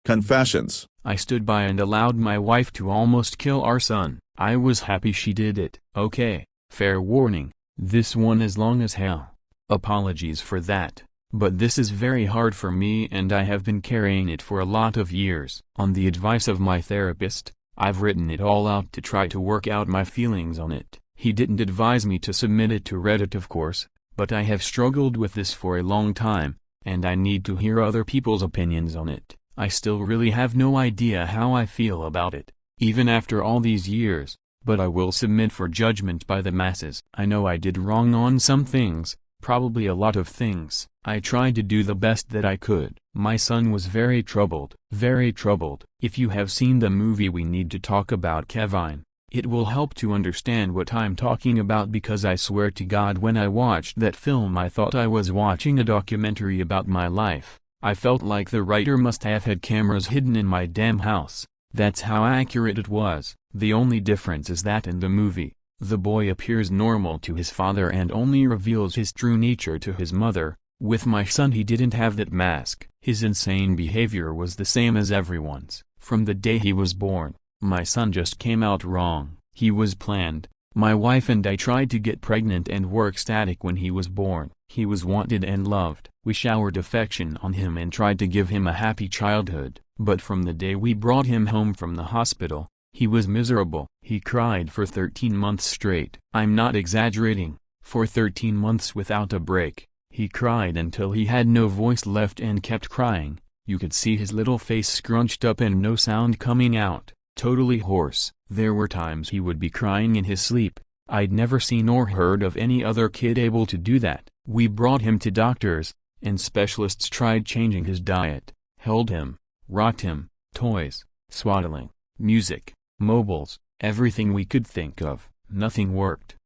Confessions. I stood by and allowed my wife to almost kill our son. I was happy she did it. Okay, fair warning, this one is long as hell. Apologies for that. But this is very hard for me and I have been carrying it for a lot of years. On the advice of my therapist, I've written it all out to try to work out my feelings on it. He didn't advise me to submit it to Reddit of course, but I have struggled with this for a long time, and I need to hear other people's opinions on it. I still really have no idea how I feel about it, even after all these years, but I will submit for judgment by the masses. I know I did wrong on some things, probably a lot of things. I tried to do the best that I could. My son was very troubled. Very troubled. If you have seen the movie We Need to Talk About Kevin, it will help to understand what I'm talking about because I swear to God when I watched that film I thought I was watching a documentary about my life. I felt like the writer must have had cameras hidden in my damn house. That's how accurate it was. The only difference is that in the movie, the boy appears normal to his father and only reveals his true nature to his mother. With my son he didn't have that mask. His insane behavior was the same as everyone's. From the day he was born, my son just came out wrong. He was planned. My wife and I tried to get pregnant and were ecstatic when he was born. He was wanted and loved. We showered affection on him and tried to give him a happy childhood. But from the day we brought him home from the hospital, he was miserable. He cried for 13 months straight. I'm not exaggerating. For 13 months without a break. He cried until he had no voice left and kept crying. You could see his little face scrunched up and no sound coming out. Totally hoarse. There were times he would be crying in his sleep. I'd never seen or heard of any other kid able to do that. We brought him to doctors, and specialists tried changing his diet, held him, rocked him, toys, swaddling, music, mobiles, everything we could think of. Nothing worked.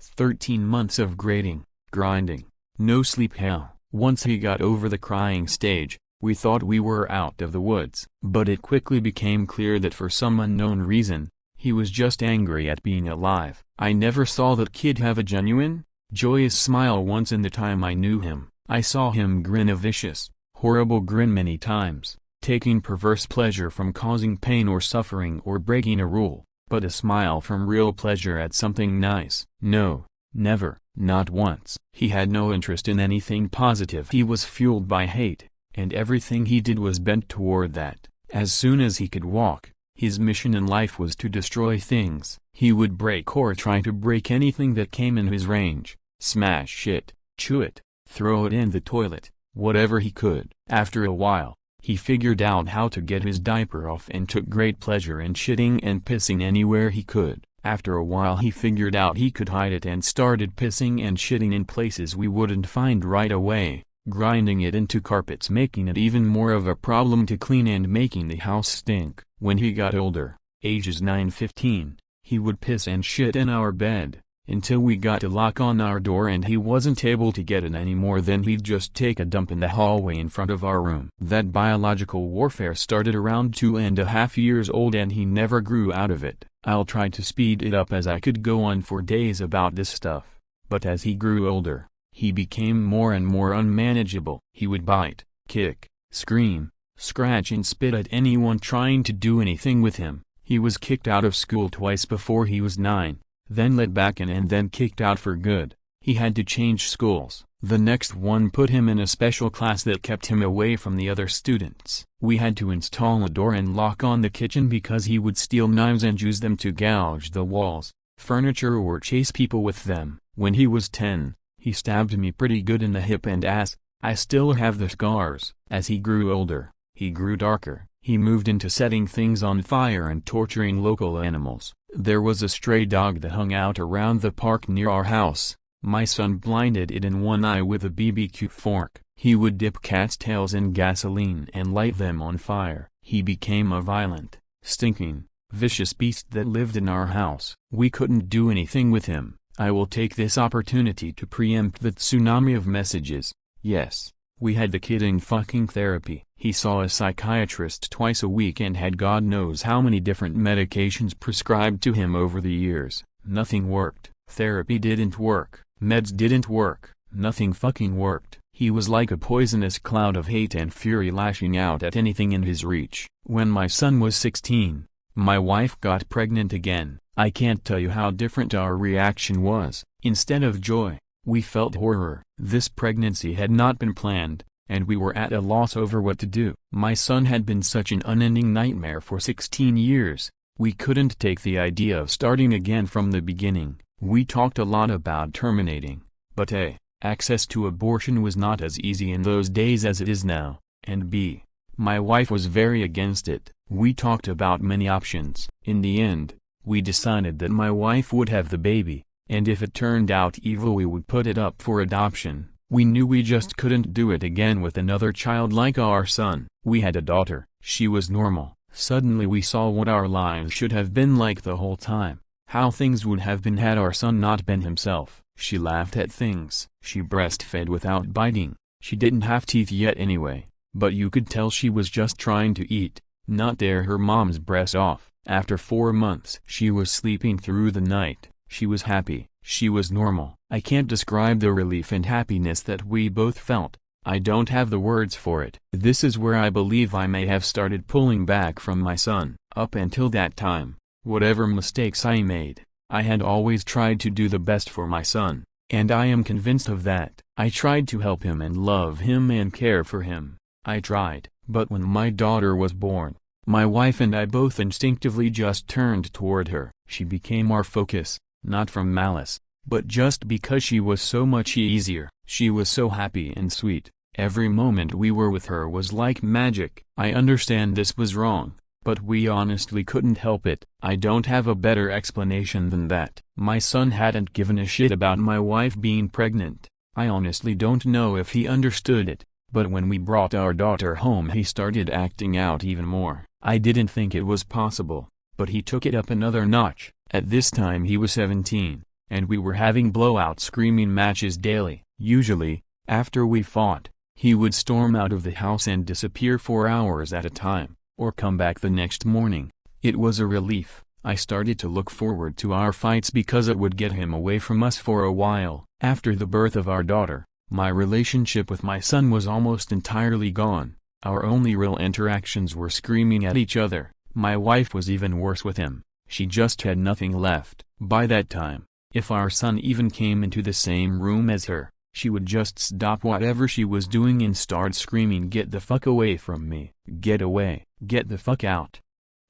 13 months of grating, grinding, no sleep hell. Once he got over the crying stage, we thought we were out of the woods. But it quickly became clear that for some unknown reason, he was just angry at being alive. I never saw that kid have a genuine, joyous smile once in the time I knew him. I saw him grin a vicious, horrible grin many times, taking perverse pleasure from causing pain or suffering or breaking a rule, but a smile from real pleasure at something nice. No, never, not once. He had no interest in anything positive. He was fueled by hate, and everything he did was bent toward that. As soon as he could walk, his mission in life was to destroy things. He would break or try to break anything that came in his range, smash it, chew it, throw it in the toilet, whatever he could. After a while, he figured out how to get his diaper off and took great pleasure in shitting and pissing anywhere he could. After a while he figured out he could hide it and started pissing and shitting in places we wouldn't find right away, grinding it into carpets, making it even more of a problem to clean and making the house stink. When he got older, ages 9-15, he would piss and shit in our bed, until we got a lock on our door and he wasn't able to get in anymore. Then he'd just take a dump in the hallway in front of our room. That biological warfare started around 2.5 years old and he never grew out of it. I'll try to speed it up as I could go on for days about this stuff, but as he grew older, he became more and more unmanageable. He would bite, kick, scream, scratch and spit at anyone trying to do anything with him. He was kicked out of school twice before he was 9, then let back in and then kicked out for good. He had to change schools. The next one put him in a special class that kept him away from the other students. We had to install a door and lock on the kitchen because he would steal knives and use them to gouge the walls, furniture or chase people with them. When he was 10, he stabbed me pretty good in the hip and ass. I still have the scars. As he grew older, he grew darker. He moved into setting things on fire and torturing local animals. There was a stray dog that hung out around the park near our house. My son blinded it in one eye with a BBQ fork. He would dip cats' tails in gasoline and light them on fire. He became a violent, stinking, vicious beast that lived in our house. We couldn't do anything with him. I will take this opportunity to preempt the tsunami of messages. Yes, we had the kid in fucking therapy. He saw a psychiatrist twice a week and had God knows how many different medications prescribed to him over the years. Nothing worked. Therapy didn't work. Meds didn't work. Nothing fucking worked. He was like a poisonous cloud of hate and fury lashing out at anything in his reach. When my son was 16, my wife got pregnant again. I can't tell you how different our reaction was. Instead of joy, we felt horror. This pregnancy had not been planned, and we were at a loss over what to do. My son had been such an unending nightmare for 16 years. We couldn't take the idea of starting again from the beginning. We talked a lot about terminating, but A, access to abortion was not as easy in those days as it is now, and B, my wife was very against it. We talked about many options. In the end, we decided that my wife would have the baby, and if it turned out evil we would put it up for adoption. We knew we just couldn't do it again with another child like our son. We had a daughter. She was normal. Suddenly we saw what our lives should have been like the whole time. How things would have been had our son not been himself. She laughed at things. She breastfed without biting. She didn't have teeth yet anyway, but you could tell she was just trying to eat, not tear her mom's breast off. After 4 months she was sleeping through the night. She was happy. She was normal. I can't describe the relief and happiness that we both felt. I don't have the words for it. This is where I believe I may have started pulling back from my son. Up until that time, whatever mistakes I made, I had always tried to do the best for my son, and I am convinced of that. I tried to help him and love him and care for him. I tried, but when my daughter was born, my wife and I both instinctively just turned toward her. She became our focus, not from malice, but just because she was so much easier. She was so happy and sweet. Every moment we were with her was like magic. I understand this was wrong, but we honestly couldn't help it. I don't have a better explanation than that. My son hadn't given a shit about my wife being pregnant. I honestly don't know if he understood it, but when we brought our daughter home he started acting out even more. I didn't think it was possible, but he took it up another notch. At this time he was 17, and we were having blowout screaming matches daily. Usually, after we fought, he would storm out of the house and disappear for hours at a time, or come back the next morning. It was a relief. I started to look forward to our fights because it would get him away from us for a while. After the birth of our daughter, my relationship with my son was almost entirely gone. Our only real interactions were screaming at each other. My wife was even worse with him. She just had nothing left. By that time, if our son even came into the same room as her, she would just stop whatever she was doing and start screaming, "Get the fuck away from me! Get away! Get the fuck out!"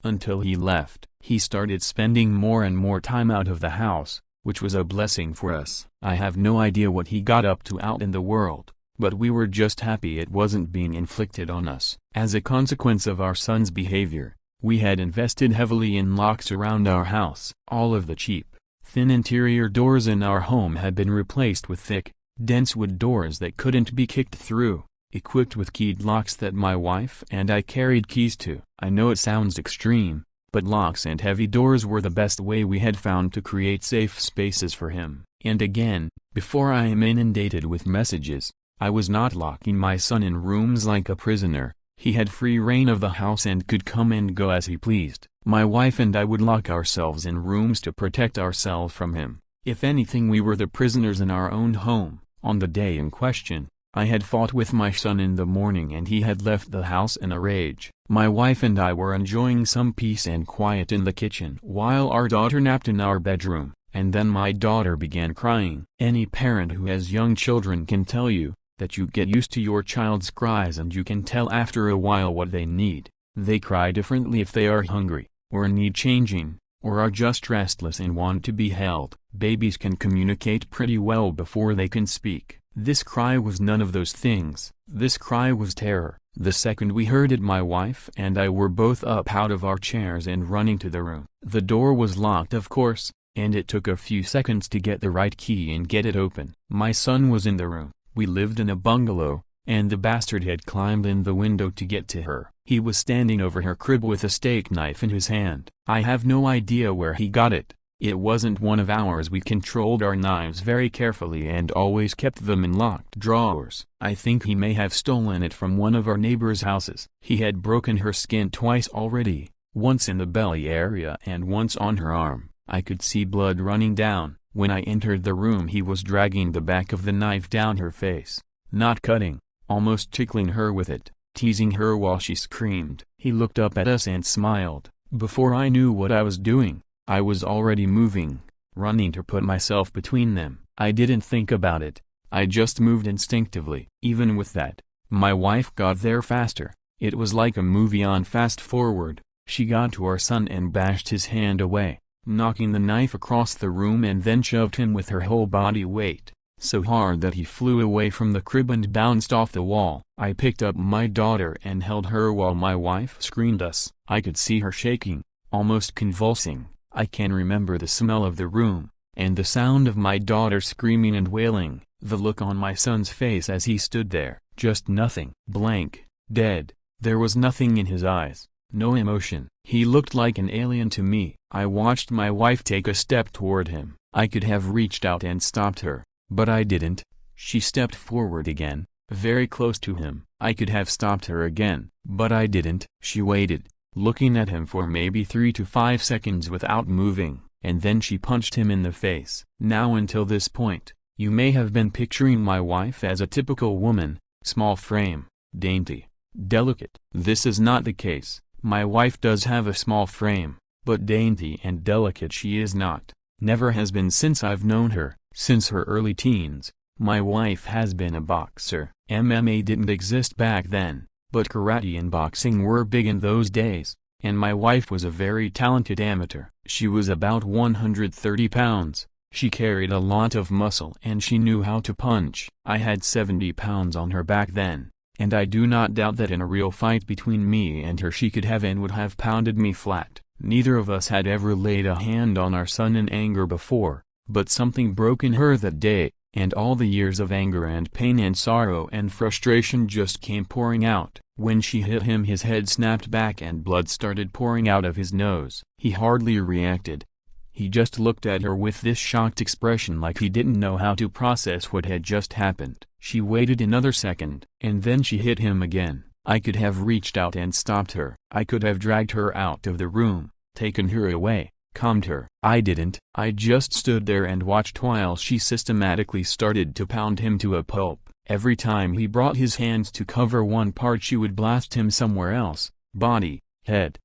Until he left. He started spending more and more time out of the house, which was a blessing for us. I have no idea what he got up to out in the world, but we were just happy it wasn't being inflicted on us. As a consequence of our son's behavior, we had invested heavily in locks around our house. All of the cheap, thin interior doors in our home had been replaced with thick, dense wood doors that couldn't be kicked through, equipped with keyed locks that my wife and I carried keys to. I know it sounds extreme, but locks and heavy doors were the best way we had found to create safe spaces for him. And again, before I am inundated with messages, I was not locking my son in rooms like a prisoner. He had free reign of the house and could come and go as he pleased. My wife and I would lock ourselves in rooms to protect ourselves from him. If anything, we were the prisoners in our own home. On the day in question, I had fought with my son in the morning and he had left the house in a rage. My wife and I were enjoying some peace and quiet in the kitchen while our daughter napped in our bedroom, and then my daughter began crying. Any parent who has young children can tell you that you get used to your child's cries and you can tell after a while what they need. They cry differently if they are hungry, or need changing, or are just restless and want to be held. Babies can communicate pretty well before they can speak. This cry was none of those things. This cry was terror. The second we heard it, my wife and I were both up out of our chairs and running to the room. The door was locked, of course, and it took a few seconds to get the right key and get it open. My son was in the room. We lived in a bungalow, and the bastard had climbed in the window to get to her. He was standing over her crib with a steak knife in his hand. I have no idea where he got it. It wasn't one of ours. We controlled our knives very carefully and always kept them in locked drawers. I think he may have stolen it from one of our neighbors' houses. He had broken her skin twice already, once in the belly area and once on her arm. I could see blood running down. When I entered the room, he was dragging the back of the knife down her face. not cutting, almost tickling her with it, teasing her while she screamed. He looked up at us and smiled. Before I knew what I was doing, I was already moving, running to put myself between them. I didn't think about it, I just moved instinctively. Even with that, my wife got there faster. It was like a movie on fast forward. She got to our son and bashed his hand away, knocking the knife across the room, and then shoved him with her whole body weight, so hard that he flew away from the crib and bounced off the wall. I picked up my daughter and held her while my wife screamed us. I could see her shaking, almost convulsing. I can remember the smell of the room, and the sound of my daughter screaming and wailing, the look on my son's face as he stood there, just nothing. Blank, dead. There was nothing in his eyes, no emotion. He looked like an alien to me. I watched my wife take a step toward him. I could have reached out and stopped her, but I didn't. She stepped forward again, very close to him. I could have stopped her again, but I didn't. She waited, looking at him for maybe 3 to 5 seconds without moving, and then she punched him in the face. Now until this point, you may have been picturing my wife as a typical woman, small frame, dainty, delicate. This is not the case. My wife does have a small frame, but dainty and delicate she is not. Never has been since I've known her. Since her early teens, my wife has been a boxer. MMA didn't exist back then, but karate and boxing were big in those days, and my wife was a very talented amateur. She was about 130 pounds, she carried a lot of muscle, and she knew how to punch. I had 70 pounds on her back then, and I do not doubt that in a real fight between me and her she could have and would have pounded me flat. Neither of us had ever laid a hand on our son in anger before, but something broke in her that day, and all the years of anger and pain and sorrow and frustration just came pouring out. When she hit him, his head snapped back and blood started pouring out of his nose. He hardly reacted. He just looked at her with this shocked expression like he didn't know how to process what had just happened. She waited another second, and then she hit him again. I could have reached out and stopped her. I could have dragged her out of the room, taken her away, calmed her. I didn't. I just stood there and watched while she systematically started to pound him to a pulp. Every time he brought his hands to cover one part, she would blast him somewhere else. Body, head,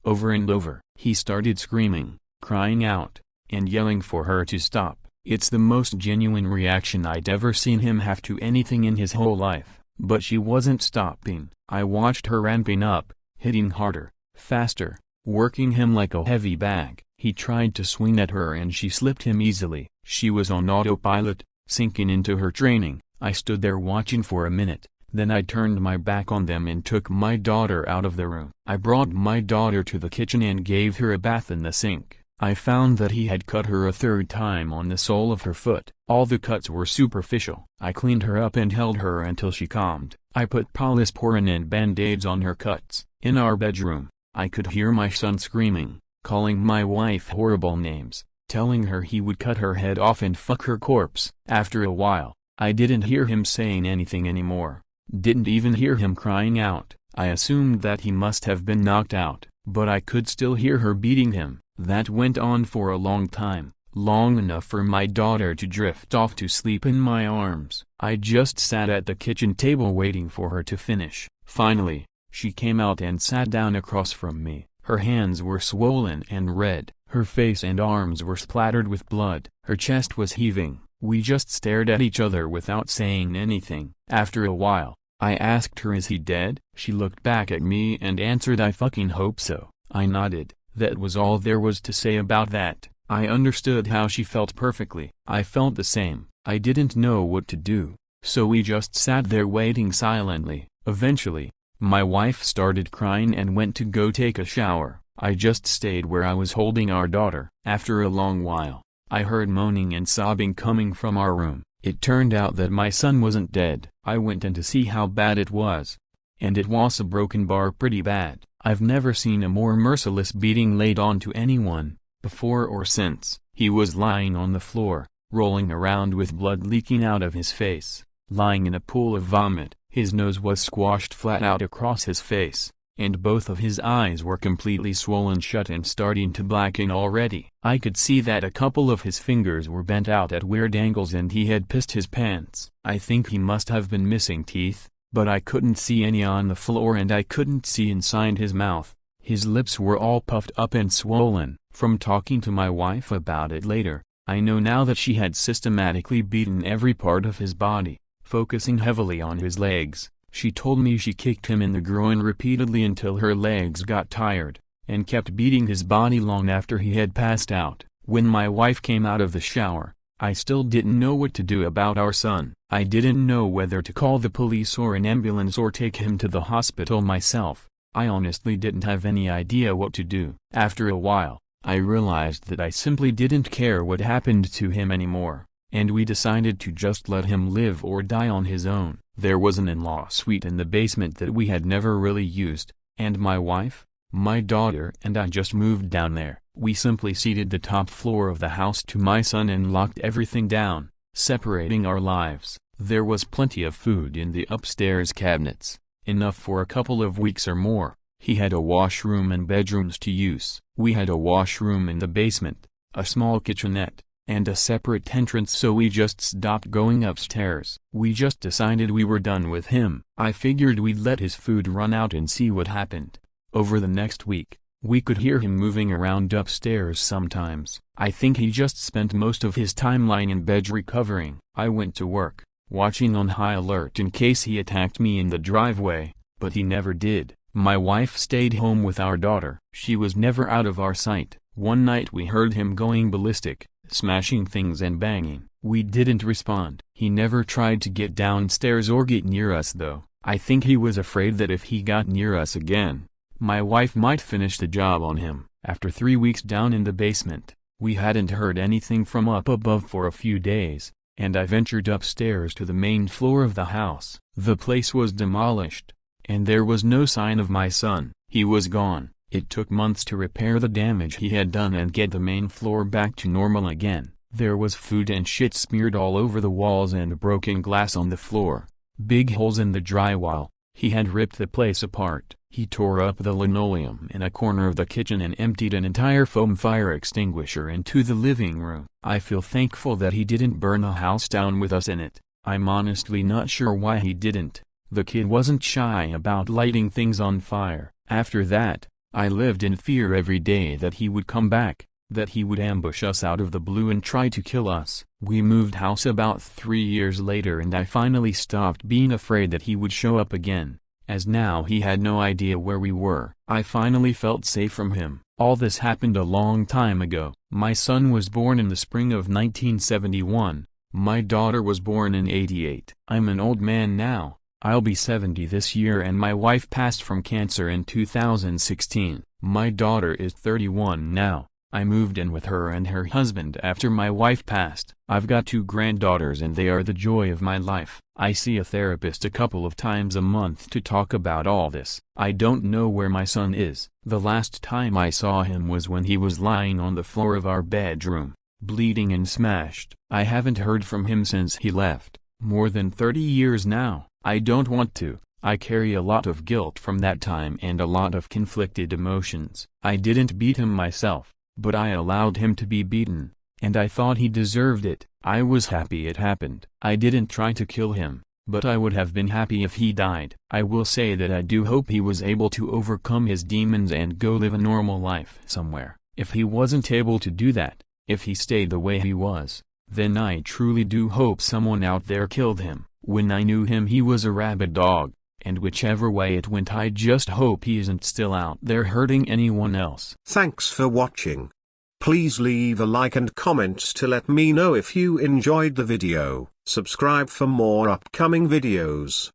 over and over. He started screaming, crying out, and yelling for her to stop. It's the most genuine reaction I'd ever seen him have to anything in his whole life. But she wasn't stopping. I watched her ramping up, hitting harder, faster, working him like a heavy bag. He tried to swing at her and she slipped him easily. She was on autopilot, sinking into her training. I stood there watching for a minute, then I turned my back on them and took my daughter out of the room. I brought my daughter to the kitchen and gave her a bath in the sink. I found that he had cut her a third time on the sole of her foot. All the cuts were superficial. I cleaned her up and held her until she calmed. I put polysporin and band-aids on her cuts. In our bedroom, I could hear my son screaming, calling my wife horrible names, telling her he would cut her head off and fuck her corpse. After a while, I didn't hear him saying anything anymore. Didn't even hear him crying out. I assumed that he must have been knocked out, but I could still hear her beating him. That went on for a long time, long enough for my daughter to drift off to sleep in my arms. I just sat at the kitchen table waiting for her to finish. Finally, she came out and sat down across from me. Her hands were swollen and red, her face and arms were splattered with blood, her chest was heaving. We just stared at each other without saying anything. After a while, I asked her, "Is he dead?" She looked back at me and answered, "I fucking hope so." I nodded. That was all there was to say about that. I understood how she felt perfectly. I felt the same. I didn't know what to do, so we just sat there waiting silently. Eventually, my wife started crying and went to go take a shower. I just stayed where I was holding our daughter. After a long while, I heard moaning and sobbing coming from our room. It turned out that my son wasn't dead. I went in to see how bad it was, and it was a broken bar, pretty bad. I've never seen a more merciless beating laid on to anyone, before or since. He was lying on the floor, rolling around with blood leaking out of his face, lying in a pool of vomit. His nose was squashed flat out across his face, and both of his eyes were completely swollen shut and starting to blacken already. I could see that a couple of his fingers were bent out at weird angles and he had pissed his pants. I think he must have been missing teeth, but I couldn't see any on the floor and I couldn't see inside his mouth. His lips were all puffed up and swollen. From talking to my wife about it later, I know now that she had systematically beaten every part of his body, focusing heavily on his legs. She told me she kicked him in the groin repeatedly until her legs got tired, and kept beating his body long after he had passed out. When my wife came out of the shower, I still didn't know what to do about our son. I didn't know whether to call the police or an ambulance or take him to the hospital myself. I honestly didn't have any idea what to do. After a while, I realized that I simply didn't care what happened to him anymore, and we decided to just let him live or die on his own. There was an in-law suite in the basement that we had never really used, and my wife, my daughter and I just moved down there. We simply ceded the top floor of the house to my son and locked everything down, separating our lives. There was plenty of food in the upstairs cabinets, enough for a couple of weeks or more. He had a washroom and bedrooms to use. We had a washroom in the basement, a small kitchenette, and a separate entrance, so we just stopped going upstairs. We just decided we were done with him. I figured we'd let his food run out and see what happened. Over the next week, we could hear him moving around upstairs sometimes. I think he just spent most of his time lying in bed recovering. I went to work, watching on high alert in case he attacked me in the driveway, but he never did. My wife stayed home with our daughter. She was never out of our sight. One night we heard him going ballistic, smashing things and banging. We didn't respond. He never tried to get downstairs or get near us though. I think he was afraid that if he got near us again, my wife might finish the job on him. After 3 weeks down in the basement, we hadn't heard anything from up above for a few days, and I ventured upstairs to the main floor of the house. The place was demolished, and there was no sign of my son. He was gone. It took months to repair the damage he had done and get the main floor back to normal again. There was food and shit smeared all over the walls and broken glass on the floor, big holes in the drywall. He had ripped the place apart. He tore up the linoleum in a corner of the kitchen and emptied an entire foam fire extinguisher into the living room. I feel thankful that he didn't burn the house down with us in it. I'm honestly not sure why he didn't. The kid wasn't shy about lighting things on fire. After that, I lived in fear every day that he would come back, that he would ambush us out of the blue and try to kill us. We moved house about 3 years later and I finally stopped being afraid that he would show up again, as now he had no idea where we were. I finally felt safe from him. All this happened a long time ago. My son was born in the spring of 1971, my daughter was born in '88. I'm an old man now. I'll be 70 this year and my wife passed from cancer in 2016. My daughter is 31 now. I moved in with her and her husband after my wife passed. I've got 2 granddaughters and they are the joy of my life. I see a therapist a couple of times a month to talk about all this. I don't know where my son is. The last time I saw him was when he was lying on the floor of our bedroom, bleeding and smashed. I haven't heard from him since he left. More than 30 years now. I don't want to. I carry a lot of guilt from that time and a lot of conflicted emotions. I didn't beat him myself, but I allowed him to be beaten, and I thought he deserved it. I was happy it happened. I didn't try to kill him, but I would have been happy if he died. I will say that I do hope he was able to overcome his demons and go live a normal life somewhere. If he wasn't able to do that, if he stayed the way he was, then I truly do hope someone out there killed him. When I knew him he was a rabid dog, and whichever way it went I just hope he isn't still out there hurting anyone else. Thanks for watching. Please leave a like and comments to let me know if you enjoyed the video. Subscribe for more upcoming videos.